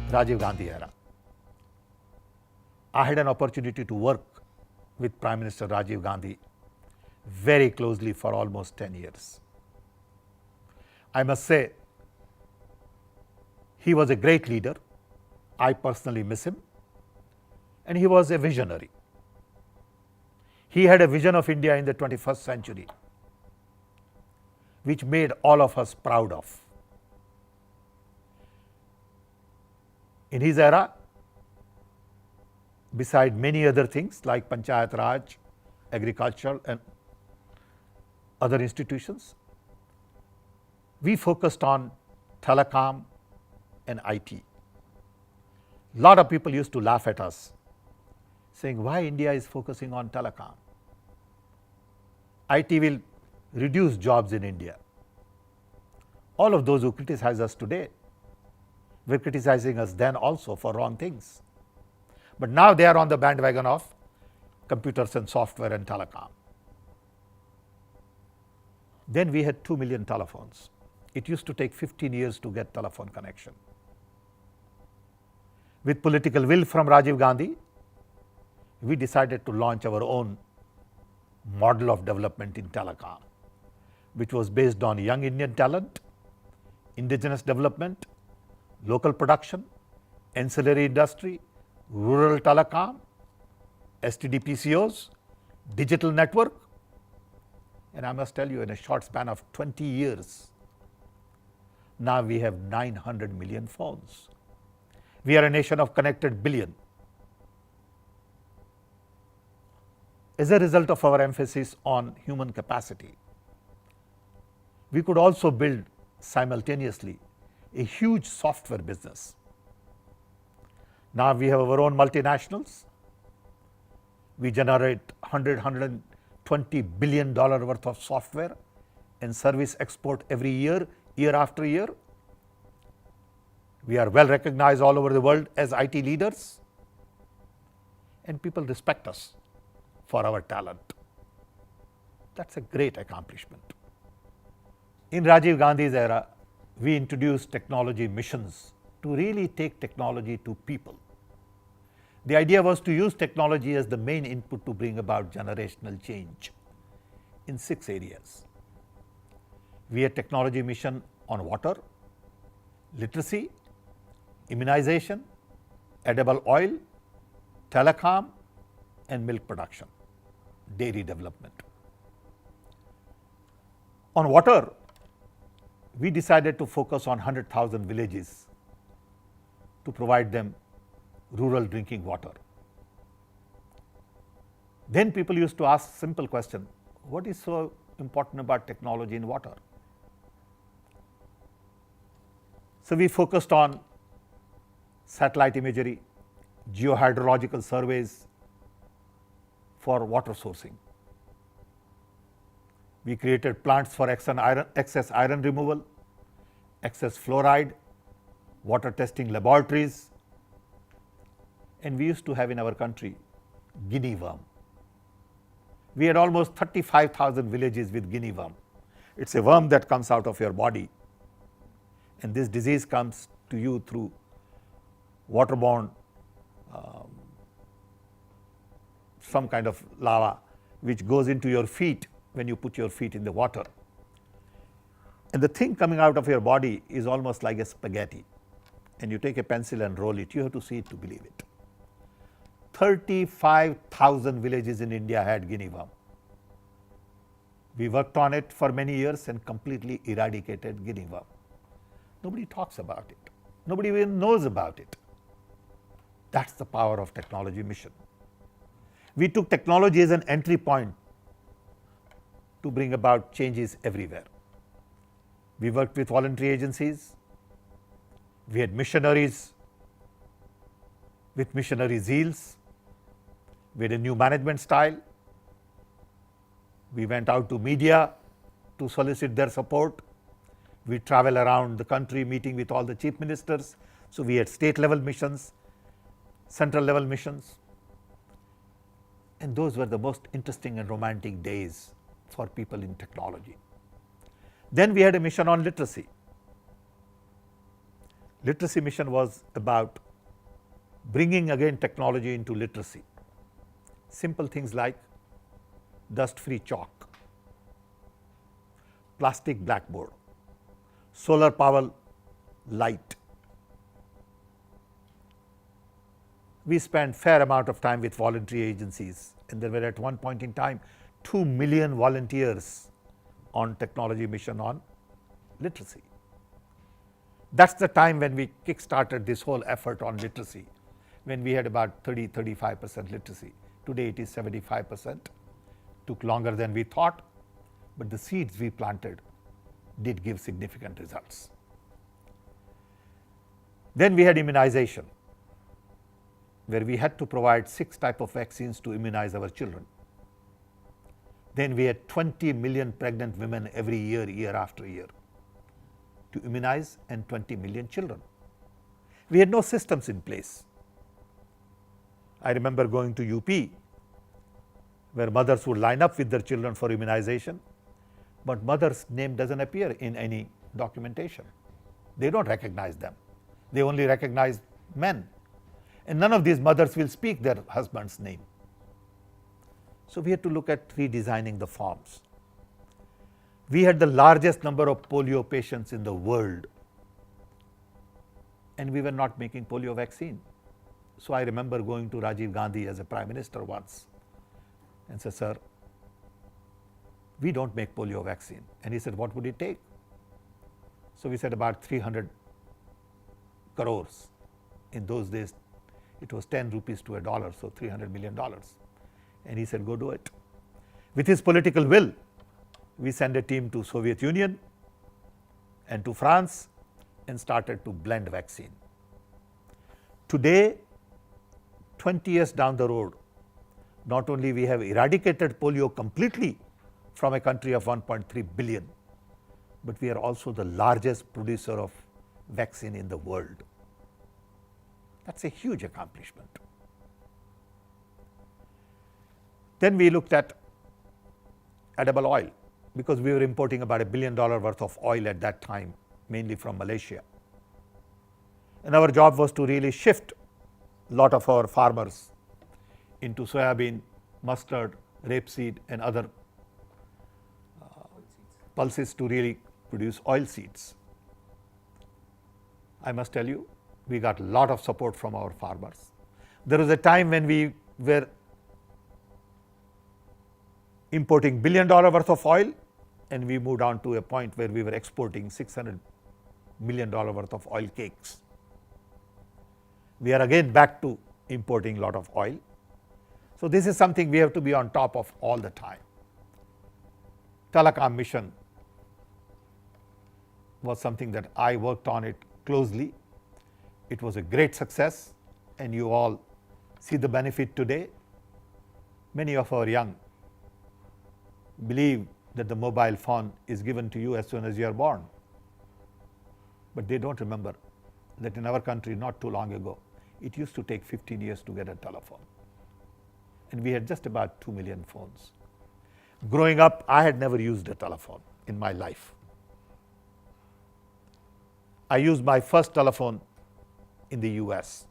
Rajiv Gandhi era. I had an opportunity to work with Prime Minister Rajiv Gandhi very closely for almost 10 years. I must say, he was a great leader. I personally miss him. And he was a visionary. He had a vision of India in the 21st century, which made all of us proud of. In his era, beside many other things like Panchayat Raj, agriculture and other institutions, we focused on telecom and IT. A lot of people used to laugh at us, saying, why India is focusing on telecom? IT will reduce jobs in India. All of those who criticize us today were criticizing us then also for wrong things. But now they are on the bandwagon of computers and software and telecom. Then we had 2 million telephones. It used to take 15 years to get telephone connection. With political will from Rajiv Gandhi, we decided to launch our own model of development in telecom, which was based on young Indian talent, indigenous development, local production, ancillary industry, rural telecom, STD PCOs, digital network. And I must tell you, in a short span of 20 years, now we have 900 million phones. We are a nation of connected billion. As a result of our emphasis on human capacity, we could also build simultaneously a huge software business. Now we have our own multinationals. We generate $120 billion worth of software and service export every year, year after year. We are well recognized all over the world as IT leaders, and people respect us for our talent. That's a great accomplishment. In Rajiv Gandhi's era, we introduced technology missions to really take technology to people. The idea was to use technology as the main input to bring about generational change in 6 areas. We had technology mission on water, literacy, immunization, edible oil, telecom, and milk production, dairy development. On water, we decided to focus on 100,000 villages to provide them rural drinking water. Then people used to ask simple question, what is so important about technology in water? So we focused on satellite imagery, geohydrological surveys for water sourcing. We created plants for excess iron removal, excess fluoride, water testing laboratories, and we used to have in our country guinea worm. We had almost 35,000 villages with guinea worm. It's a worm that comes out of your body, and this disease comes to you through waterborne some kind of lava which goes into your feet when you put your feet in the water. And the thing coming out of your body is almost like a spaghetti, and you take a pencil and roll it. You have to see it to believe it. 35,000 villages in India had guinea worm. We worked on it for many years and completely eradicated guinea worm. Nobody talks about it. Nobody even knows about it. That's the power of technology mission. We took technology as an entry point to bring about changes everywhere. We worked with voluntary agencies. We had missionaries with missionary zeals. We had a new management style. We went out to media to solicit their support. We travel around the country meeting with all the chief ministers. So we had state level missions, central level missions. And those were the most interesting and romantic days for people in technology. Then we had a mission on literacy. Literacy mission was about bringing again technology into literacy. Simple things like dust-free chalk, plastic blackboard, solar power light. We spent fair amount of time with voluntary agencies, and there were at one point in time 2 million volunteers on technology mission on literacy. That's the time when we kick-started this whole effort on literacy, when we had about 35% literacy. Today it is 75%. Took longer than we thought, but the seeds we planted did give significant results. Then we had immunization, where we had to provide 6 types of vaccines to immunize our children. Then we had 20 million pregnant women every year, year after year, to immunize, and 20 million children. We had no systems in place. I remember going to UP, where mothers would line up with their children for immunization, but mother's name doesn't appear in any documentation. They don't recognize them. They only recognize men. And none of these mothers will speak their husband's name. So we had to look at redesigning the forms. We had the largest number of polio patients in the world, and we were not making polio vaccine. So I remember going to Rajiv Gandhi as a prime minister once and said, "Sir, we don't make polio vaccine." And he said, "What would it take?" So we said about 300 crores. In those days, it was 10 rupees to a dollar, so $300 million. And he said, "Go do it." With his political will, we sent a team to Soviet Union and to France and started to blend vaccine. Today, 20 years down the road, not only we have eradicated polio completely from a country of 1.3 billion, but we are also the largest producer of vaccine in the world. That's a huge accomplishment. Then we looked at edible oil, because we were importing about $1 billion worth of oil at that time, mainly from Malaysia. And our job was to really shift a lot of our farmers into soybean, mustard, rapeseed, and other pulses to really produce oil seeds. I must tell you, we got a lot of support from our farmers. There was a time when we were importing $1 billion worth of oil, and we moved on to a point where we were exporting $600 million worth of oil cakes. We are again back to importing a lot of oil. So this is something we have to be on top of all the time. Telecom mission was something that I worked on it closely. It was a great success, and you all see the benefit today. Many of our young believe that the mobile phone is given to you as soon as you are born. But they don't remember that in our country not too long ago, it used to take 15 years to get a telephone. And we had just about 2 million phones. Growing up, I had never used a telephone in my life. I used my first telephone in the US,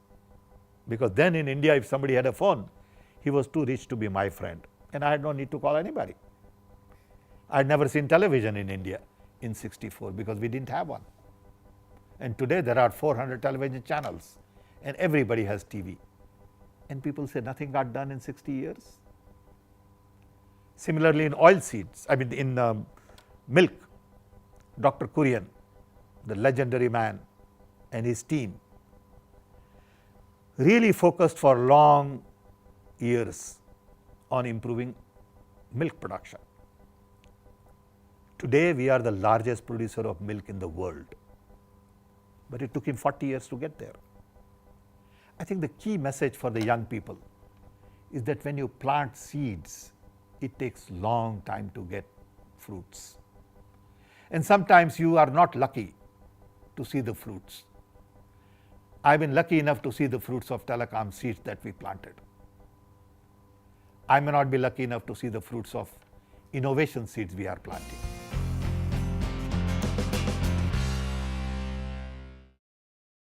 because then in India, if somebody had a phone, he was too rich to be my friend, and I had no need to call anybody. I had never seen television in India in '64 because we didn't have one. And today there are 400 television channels, and everybody has TV. And people say nothing got done in 60 years. Similarly, in oil seeds, in milk, Dr. Kurian, the legendary man, and his team really focused for long years on improving milk production. Today, we are the largest producer of milk in the world, but it took him 40 years to get there. I think the key message for the young people is that when you plant seeds, it takes long time to get fruits. And sometimes you are not lucky to see the fruits. I've been lucky enough to see the fruits of telecom seeds that we planted. I may not be lucky enough to see the fruits of innovation seeds we are planting.